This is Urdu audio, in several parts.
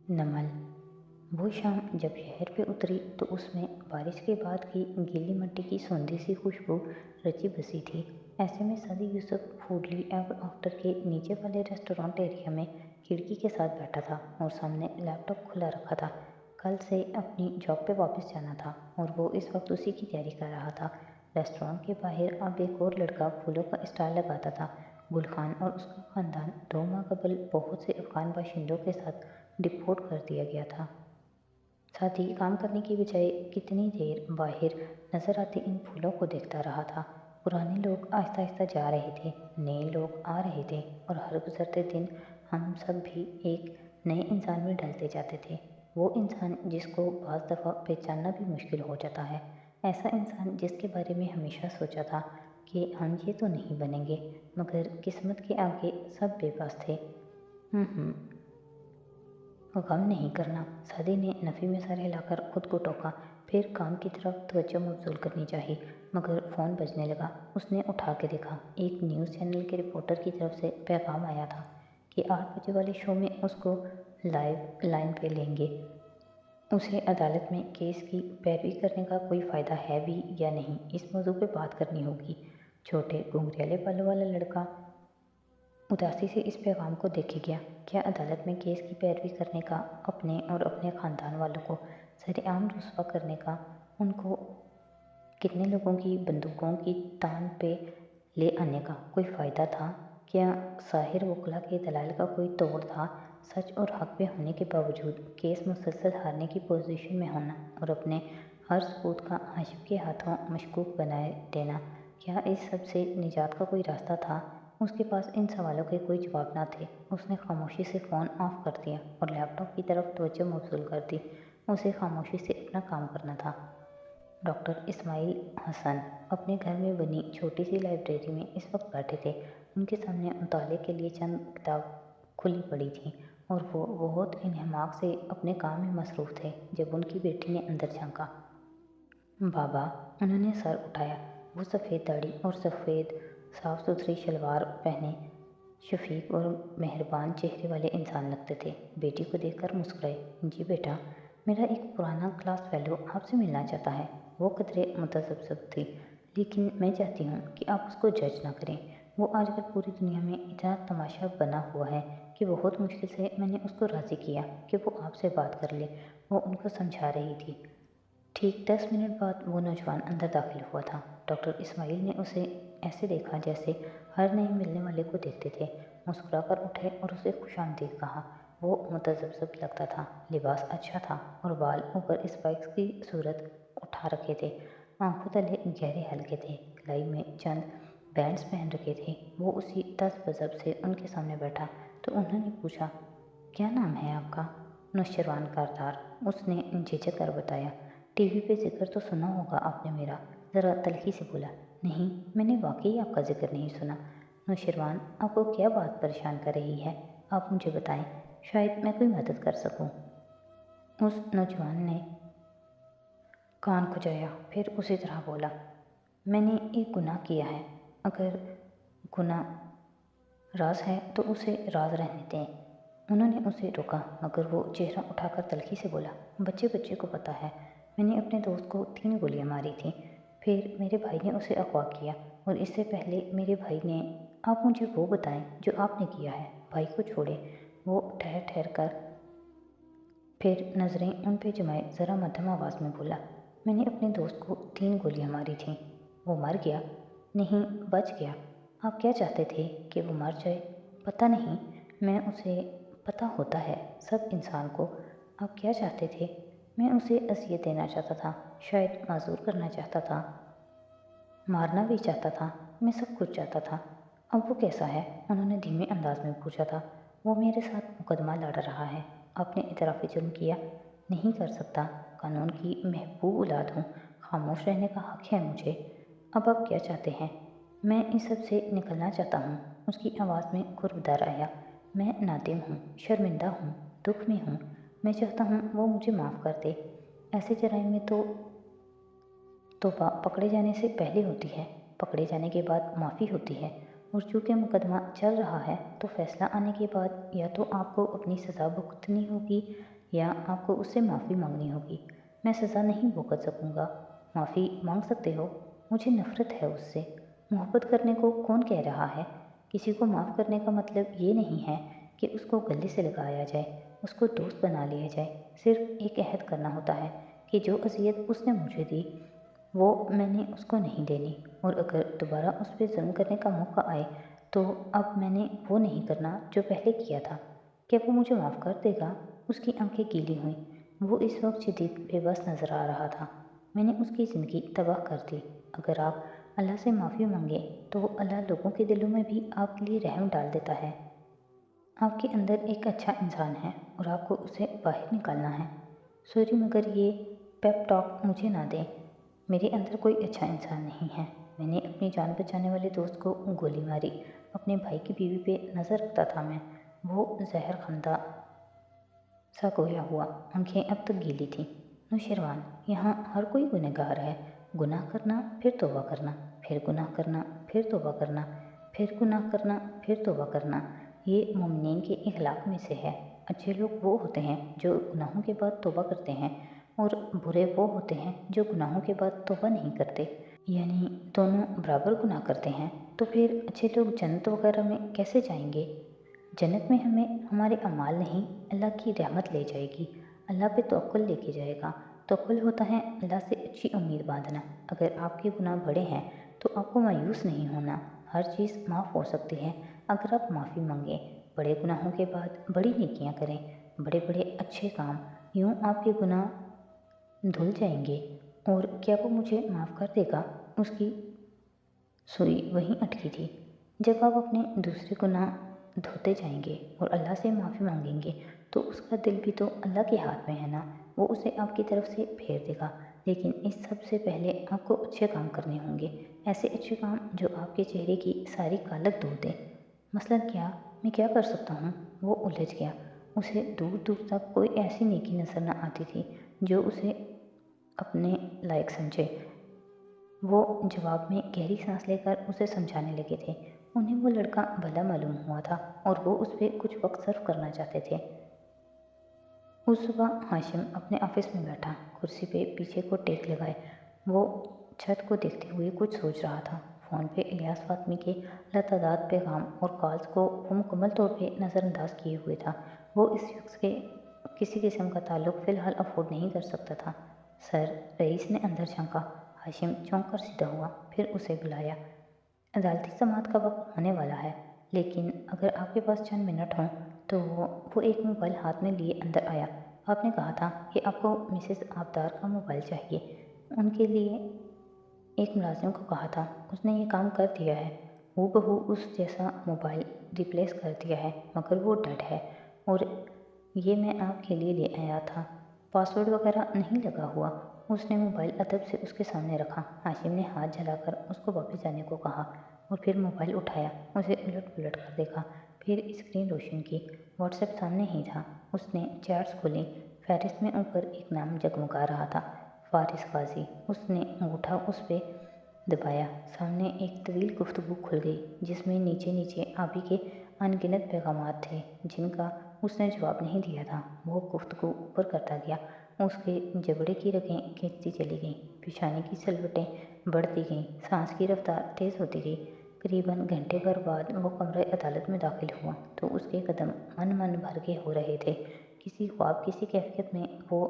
نمل۔ وہ شام جب شہر پہ اتری تو اس میں بارش کے بعد کی گیلی مٹی کی سوندھی سی خوشبو رچی بسی تھی۔ ایسے میں سعدی یوسف فوڈ لی ایور آفٹر کے نیچے والے ریسٹورانٹ ایریا میں کھڑکی کے ساتھ بیٹھا تھا اور سامنے لیپ ٹاپ کھلا رکھا تھا۔ کل سے اپنی جاب پہ واپس جانا تھا اور وہ اس وقت اسی کی تیاری کر رہا تھا۔ ریسٹورانٹ کے باہر اب ایک اور لڑکا پھولوں کا اسٹال لگاتا تھا۔ گل خان اور اس کا خاندان 2 ماہ قبل بہت سے افغان باشندوں کے ساتھ ڈپورٹ کر دیا گیا تھا۔ ساتھی کام کرنے کی بجائے کتنی دیر باہر نظر آتے ان پھولوں کو دیکھتا رہا تھا۔ پرانے لوگ آہستہ آہستہ جا رہے تھے، نئے لوگ آ رہے تھے اور ہر گزرتے دن ہم سب بھی ایک نئے انسان میں ڈھلتے جاتے تھے۔ وہ انسان جس کو بعض دفعہ پہچاننا بھی مشکل ہو جاتا ہے، ایسا انسان جس کے بارے میں ہمیشہ سوچا تھا کہ ہم یہ تو نہیں بنیں گے، مگر قسمت کے آگے سب بے بس تھے۔ غم نہیں کرنا، سعدی نے نفی میں سر ہلا کر خود کو ٹوکا۔ پھر کام کی طرف توجہ مبذول کرنی چاہی، مگر فون بجنے لگا۔ اس نے اٹھا کے دیکھا، ایک نیوز چینل کے رپورٹر کی طرف سے پیغام آیا تھا کہ 8 بجے والے شو میں اس کو لائیو لائن پہ لیں گے۔ اسے عدالت میں کیس کی پیروی کرنے کا کوئی فائدہ ہے بھی یا نہیں، اس موضوع پہ بات کرنی ہوگی۔ چھوٹے گھنگریالے بالوں والا لڑکا اداسی سے اس پیغام کو دیکھے گیا۔ کیا عدالت میں کیس کی پیروی کرنے کا، اپنے اور اپنے خاندان والوں کو سر عام رسوا کرنے کا، ان کو کتنے لوگوں کی بندوقوں کی تان پہ لے آنے کا کوئی فائدہ تھا؟ کیا ساحر وکلا کے دلائل کا کوئی توڑ تھا؟ سچ اور حق پہ ہونے کے باوجود کیس مسلسل ہارنے کی پوزیشن میں ہونا اور اپنے ہر ثبوت کا حاشم کے ہاتھوں مشکوک بنائے دینا، کیا اس سب سے نجات کا کوئی راستہ تھا؟ اس کے پاس ان سوالوں کے کوئی جواب نہ تھے۔ اس نے خاموشی سے فون آف کر دیا اور لیپ ٹاپ کی طرف توجہ مبذول کر دی۔ اسے خاموشی سے اپنا کام کرنا تھا۔ ڈاکٹر اسماعیل حسن اپنے گھر میں بنی چھوٹی سی لائبریری میں اس وقت بیٹھے تھے۔ ان کے سامنے مطالعے کے لیے چند کتاب کھلی پڑی تھیں اور وہ بہت انہماک سے اپنے کام میں مصروف تھے جب ان کی بیٹی نے اندر جھانکا۔ بابا، انہوں نے سر اٹھایا۔ وہ سفید داڑھی اور سفید صاف ستھری شلوار پہنے شفیق اور مہربان چہرے والے انسان لگتے تھے۔ بیٹی کو دیکھ کر مسکرائے۔ جی بیٹا، میرا ایک پرانا کلاس فیلو آپ سے ملنا چاہتا ہے۔ وہ قدرے متذبذب تھی، لیکن میں چاہتی ہوں کہ آپ اس کو جج نہ کریں۔ وہ آج کل پوری دنیا میں اتنا تماشا بنا ہوا ہے کہ بہت مشکل سے میں نے اس کو راضی کیا کہ وہ آپ سے بات کر لے۔ وہ ان کو سمجھا رہی تھی۔ ٹھیک 10 منٹ بعد وہ نوجوان اندر داخل ہوا تھا۔ ڈاکٹر اسماعیل نے اسے ایسے دیکھا جیسے ہر نئے ملنے والے کو دیکھتے تھے۔ مسکرا کر اٹھے اور اسے خوش آمدید کہا۔ وہ متذبذب لگتا تھا۔ لباس اچھا تھا اور بال اوپر اسپائکس کی صورت اٹھا رکھے تھے۔ آنکھوں تلے گہرے حلقے تھے، کلائی میں چند بینڈز پہن رکھے تھے۔ وہ اسی طرز بضبط سے ان کے سامنے بیٹھا تو انہوں نے پوچھا، کیا نام ہے آپ کا؟ نوشیروان کردار، اس نے جھجک کر بتایا۔ ٹی وی پہ ذکر تو سنا ہوگا آپ نے میرا؟ ذرا تلخی سے بولا۔ نہیں، میں نے واقعی آپ کا ذکر نہیں سنا۔ نوشیروان، آپ کو کیا بات پریشان کر رہی ہے؟ آپ مجھے بتائیں، شاید میں کوئی مدد کر سکوں۔ اس نوجوان نے کان کھجایا، پھر اسی طرح بولا، میں نے ایک گناہ کیا ہے۔ اگر گناہ راز ہے تو اسے راز رہنے دیں۔ انہوں نے اسے روکا، مگر وہ چہرہ اٹھا کر تلخی سے بولا، بچے کو پتہ ہے، میں نے اپنے دوست کو 3 گولیاں ماری تھیں۔ پھر میرے بھائی نے اسے اغوا کیا اور اس سے پہلے میرے بھائی نے… آپ مجھے وہ بتائیں جو آپ نے کیا ہے۔ بھائی کو چھوڑیں۔ وہ ٹھہر کر پھر نظریں ان پہ جمائے ذرا مدھم آواز میں بولا، میں نے اپنے دوست کو 3 گولیاں ماری تھیں۔ وہ مر گیا؟ نہیں، بچ گیا۔ آپ کیا چاہتے تھے کہ وہ مر جائے؟ پتہ نہیں، میں اسے… پتہ ہوتا ہے سب انسان کو۔ آپ کیا چاہتے تھے؟ میں اسے اذیت دینا چاہتا تھا، شاید معذور کرنا چاہتا تھا، مارنا بھی چاہتا تھا، میں سب کچھ چاہتا تھا۔ اب وہ کیسا ہے؟ انہوں نے دھیمے انداز میں پوچھا تھا۔ وہ میرے ساتھ مقدمہ لڑ رہا ہے۔ آپ نے اعتراف جرم کیا؟ نہیں کر سکتا، قانون کی محبوب اولاد ہوں، خاموش رہنے کا حق ہے مجھے۔ اب آپ کیا چاہتے ہیں؟ میں اس سب سے نکلنا چاہتا ہوں۔ اس کی آواز میں قرب در آیا۔ میں نادم ہوں، شرمندہ ہوں، دکھ میں ہوں۔ میں چاہتا ہوں وہ مجھے معاف کر دے۔ ایسے جرائم میں تو توبہ پکڑے جانے سے پہلے ہوتی ہے، پکڑے جانے کے بعد معافی ہوتی ہے، اور چونکہ مقدمہ چل رہا ہے تو فیصلہ آنے کے بعد یا تو آپ کو اپنی سزا بھگتنی ہوگی یا آپ کو اس سے معافی مانگنی ہوگی۔ میں سزا نہیں بھگت سکوں گا۔ معافی مانگ سکتے ہو؟ مجھے نفرت ہے اس سے۔ محبت کرنے کو کون کہہ رہا ہے؟ کسی کو معاف کرنے کا مطلب یہ نہیں ہے کہ اس کو گلے سے لگایا جائے، اس کو دوست بنا لیا جائے۔ صرف ایک عہد کرنا ہوتا ہے کہ جو اذیت اس نے مجھے دی وہ میں نے اس کو نہیں دینی، اور اگر دوبارہ اس پہ ظلم کرنے کا موقع آئے تو اب میں نے وہ نہیں کرنا جو پہلے کیا تھا۔ کیا وہ مجھے معاف کر دے گا؟ اس کی آنکھیں گیلی ہوئیں۔ وہ اس وقت شدید بے بس نظر آ رہا تھا۔ میں نے اس کی زندگی تباہ کر دی۔ اگر آپ اللہ سے معافی مانگیں تو اللہ لوگوں کے دلوں میں بھی آپ کے لیے رحم ڈال دیتا ہے۔ آپ کے اندر ایک اچھا انسان ہے اور آپ کو اسے باہر نکالنا ہے۔ سوری مگر یہ پیپ ٹاک مجھے نہ دیں۔ میرے اندر کوئی اچھا انسان نہیں ہے۔ میں نے اپنی جان بچانے والے دوست کو گولی ماری۔ اپنے بھائی کی بیوی پہ نظر رکھتا تھا میں۔ وہ زہر خندہ سا گویا ہوا، آنکھیں اب تک گیلی تھیں۔ نوشیروان، یہاں ہر کوئی گنہگار ہے۔ گناہ کرنا، پھر توبہ کرنا، پھر گناہ کرنا، پھر توبہ کرنا، پھر گناہ کرنا، پھر توبہ کرنا، یہ مومنین کے اخلاق میں سے ہے۔ اچھے لوگ وہ ہوتے ہیں جو گناہوں کے بعد توبہ کرتے ہیں، اور برے وہ ہوتے ہیں جو گناہوں کے بعد توبہ نہیں کرتے۔ یعنی دونوں برابر گناہ کرتے ہیں۔ تو پھر اچھے لوگ جنت وغیرہ میں کیسے جائیں گے؟ جنت میں ہمیں ہمارے اعمال نہیں، اللہ کی رحمت لے جائے گی۔ اللہ پہ توکل لے کے جائے گا۔ توکل ہوتا ہے اللہ سے اچھی امید باندھنا۔ اگر آپ کے گناہ بڑے ہیں تو آپ کو مایوس نہیں ہونا۔ ہر چیز معاف ہو سکتی ہے اگر آپ معافی مانگیں۔ بڑے گناہوں کے بعد بڑی نیکیاں کریں، بڑے بڑے اچھے کام، یوں آپ کے گناہ دھل جائیں گے۔ اور کیا وہ مجھے معاف کر دے گا؟ اس کی سوئی وہیں اٹکی تھی۔ جب آپ اپنے دوسرے گناہ دھوتے جائیں گے اور اللہ سے معافی مانگیں گے تو اس کا دل بھی تو اللہ کے ہاتھ میں ہے نا، وہ اسے آپ کی طرف سے پھیر دے گا۔ لیکن اس سب سے پہلے آپ کو اچھے کام کرنے ہوں گے، ایسے اچھے کام جو آپ کے چہرے کی ساری کالک دھو دیں۔ مثلاً کیا؟ میں کیا کر سکتا ہوں؟ وہ الجھ گیا۔ اسے دور دور تک کوئی ایسی نیکی نظر نہ آتی تھی جو اسے اپنے لائق سمجھے۔ وہ جواب میں گہری سانس لے کر اسے سمجھانے لگے تھے۔ انہیں وہ لڑکا بھلا معلوم ہوا تھا اور وہ اس پہ کچھ وقت صرف کرنا چاہتے تھے۔ اس صبح ہاشم اپنے آفس میں بیٹھا، کرسی پہ پیچھے کو ٹیک لگائے۔ وہ چھت کو دیکھتے ہوئے کچھ سوچ رہا تھا۔ فون پہ الیاس فاطمی کے لاتعداد پیغام اور کالز کو وہ مکمل طور پہ نظر انداز کیے ہوئے تھا۔ وہ اس شخص کے کسی قسم کا تعلق فی الحال افورڈ نہیں کر سکتا تھا۔ سر، رئیس نے اندر جھانکا۔ ہاشم چونک کر سیدھا ہوا، پھر اسے بلایا۔ عدالتی سماعت کا وقت ہونے والا ہے، لیکن اگر آپ کے پاس چند منٹ ہوں تو وہ ایک موبائل ہاتھ میں لیے اندر آیا۔ آپ نے کہا تھا کہ آپ کو مسز آبدار کا موبائل چاہیے۔ ان کے لیے ایک ملازم کو کہا تھا، اس نے یہ کام کر دیا ہے۔ ہو بہو اس جیسا موبائل ریپلیس کر دیا ہے، مگر وہ ڈیڈ ہے، اور یہ میں آپ کے لیے لے آیا تھا۔ پاس ورڈ وغیرہ نہیں لگا ہوا۔ اس نے موبائل ادب سے اس کے سامنے رکھا۔ ہاشم نے ہاتھ جھلا کر اس کو واپس جانے کو کہا اور پھر موبائل اٹھایا، اسے الٹ پلٹ کر دیکھا، پھر اسکرین روشن کی۔ واٹس ایپ سامنے ہی تھا۔ اس نے چیٹس کھولی۔ فہرست میں اوپر ایک نام جگمگا رہا تھا، فارس غازی۔ اس نے انگوٹھا اس پہ دبایا۔ سامنے ایک طویل گفتگو کھل گئی جس میں نیچے نیچے آبی کے ان گنت پیغامات تھے جن کا اس نے جواب نہیں دیا تھا۔ وہ گفتگو اوپر کرتا گیا، اس کے جبڑے کی رگیں کھینچتی چلی گئیں، پیشانی کی سلوٹیں بڑھتی گئیں، سانس کی رفتار تیز ہوتی گئی۔ قریباً گھنٹے بھر بعد وہ کمرہ عدالت میں داخل ہوا تو اس کے قدم من بھر کے ہو رہے تھے۔ کسی خواب کسی کیفیت میں وہ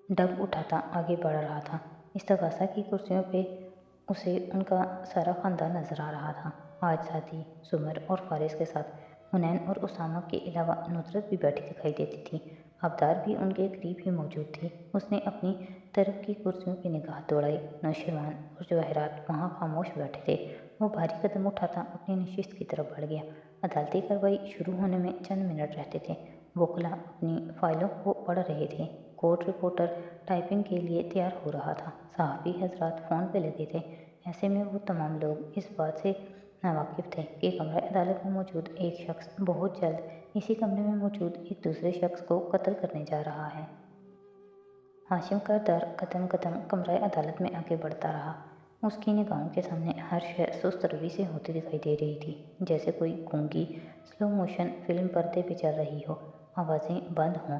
ڈب اٹھاتا آگے بڑھ رہا تھا۔ استغاثہ کی کرسیوں پہ اسے ان کا سارا خاندان نظر آ رہا تھا۔ آج ساتھی سمر اور فارس کے ساتھ حنین اور اسامہ کے علاوہ ندرت بھی بیٹھی دکھائی دیتی تھی۔ آبدار بھی ان کے قریب ہی موجود تھی۔ اس نے اپنی طرف کی کرسیوں پہ نگاہ دوڑائی۔ نوشیروان اور جواہرات وہاں خاموش بیٹھے تھے۔ وہ بھاری قدم اٹھاتا اپنی نشست کی طرف بڑھ گیا۔ عدالتی کارروائی شروع ہونے میں چند منٹ رہتے تھے۔ وکلا اپنی فائلوں کو پڑھ رہے تھے۔ کورٹ رپورٹر ٹائپنگ کے لیے تیار ہو رہا تھا۔ صحافی حضرات فون پہ لگے تھے۔ ایسے میں وہ تمام لوگ اس بات سے ناواقف تھے کہ کمرہ عدالت میں موجود ایک شخص بہت جلد اسی کمرے میں موجود ایک دوسرے شخص کو قتل کرنے جا رہا ہے۔ ہاشم کا در قدم قدم کمرہ عدالت میں آگے بڑھتا رہا۔ اس کی نگاہوں کے سامنے ہر شے سست روی سے ہوتی دکھائی دے رہی تھی، جیسے کوئی گونگی سلو موشن فلم پردے پہ چل رہی ہو۔ آوازیں بند ہوں،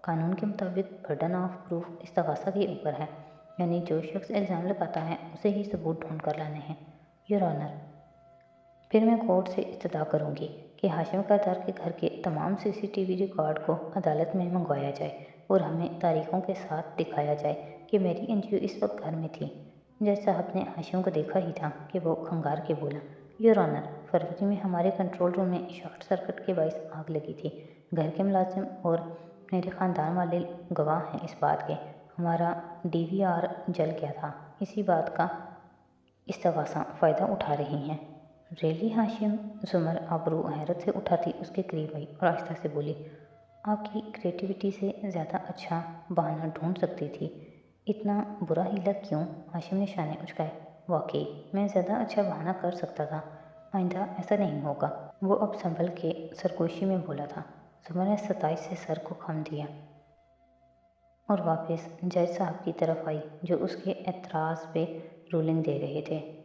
قانون کے مطابق برڈن آف پروف استغاثہ کے اوپر ہے، یعنی جو شخص الزام لگاتا ہے اسے ہی ثبوت ڈھونڈ کر لانے ہیں۔ یور آنر، پھر میں کورٹ سے استدعا کروں گی کہ ہاشم کردار کے گھر کے تمام CCTV ریکارڈ کو عدالت میں منگوایا جائے اور ہمیں تاریخوں کے ساتھ دکھایا جائے کہ میری NGO اس وقت گھر میں تھی۔ جج صاحب نے ہاشم کو دیکھا ہی تھا کہ وہ کھنگار کے بولا، یور آنر، فروری میں ہمارے کنٹرول روم میں شارٹ سرکٹ کے باعث آگ لگی تھی۔ گھر کے ملازم اور میرے خاندان والے گواہ ہیں اس بات کے۔ ہمارا DVR جل گیا تھا۔ اسی بات کا استغاثہ فائدہ اٹھا رہی ہیں۔ ریلی ہاشم؟ زمر آبرو حیرت سے اٹھاتی اس کے قریب آئی اور آہستہ سے بولی، آپ کی کریٹیوٹی سے زیادہ اچھا بہانہ ڈھونڈ سکتی تھی۔ اتنا برا ہیلا کیوں؟ ہاشم نے شانے اچکائے۔ واقعی میں زیادہ اچھا بہانہ کر سکتا تھا، آئندہ ایسا نہیں ہوگا۔ وہ اب سنبھل کے سرگوشی میں بولا تھا۔ زمر نے ستائش سے سر کو خم دیا اور واپس جج صاحب کی طرف آئی جو اس کے اعتراض پہ رولنگ دے رہے تھے۔